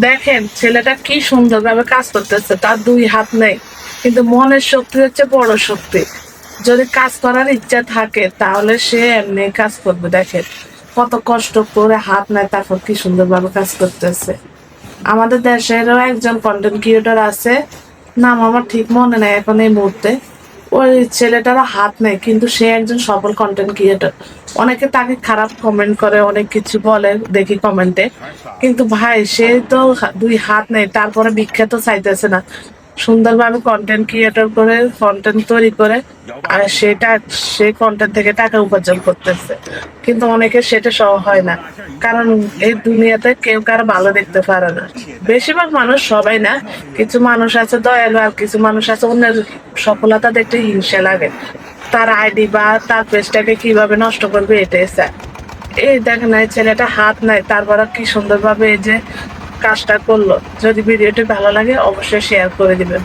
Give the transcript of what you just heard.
দেখেন ছেলেটা কি সুন্দর ভাবে কাজ করতেছে, তার দুই হাত নেই কিন্তু মনের শক্তি হচ্ছে বড় শক্তি। যদি কাজ করার ইচ্ছা থাকে তাহলে সে এমনি কাজ করবে। দেখেন কত কষ্ট করে, হাত নেয় তারপর কি সুন্দর ভাবে কাজ করতেছে। আমাদের দেশেরও একজন কন্টেন্ট ক্রিয়েটর আছে, নাম আমার ঠিক মনে নেই এখন এই মুহূর্তে। ওই ছেলেটারও হাত নেই কিন্তু সে একজন সফল কন্টেন্ট ক্রিয়েটর। অনেকে তাকে খারাপ কমেন্ট করে, অনেক কিছু বলে দেখি কমেন্টে, কিন্তু ভাই সে তো দুই হাত নেই তারপরে বিখ্যাত চাইতেছে না, সুন্দরভাবে কন্টেন্ট ক্রিয়েটর করে কন্টেন্ট তৈরি করে আর সেটা সেই কন্টেন্ট থেকে টাকা উপার্জন করতেছে। কিন্তু অনেকের সেটা সহ হয় না, কারণ এই দুনিয়াতে কেউ কারো ভালো দেখতে পারে না। বেশিরভাগ মানুষ, সবাই না, কিছু মানুষ আছে দয়ালু আর কিছু মানুষ আছে অন্যের সফলতা দেখতে হিংসা লাগে, তার আইডি বা তার পেজটাকে কিভাবে নষ্ট করবে এটাই স্যার। এই দেখেন এই ছেলেটা হাত নাই তারপর কি সুন্দরভাবে এই যে কাজটা করলো। যদি ভিডিওটি ভালো লাগে অবশ্যই শেয়ার করে দিবেন।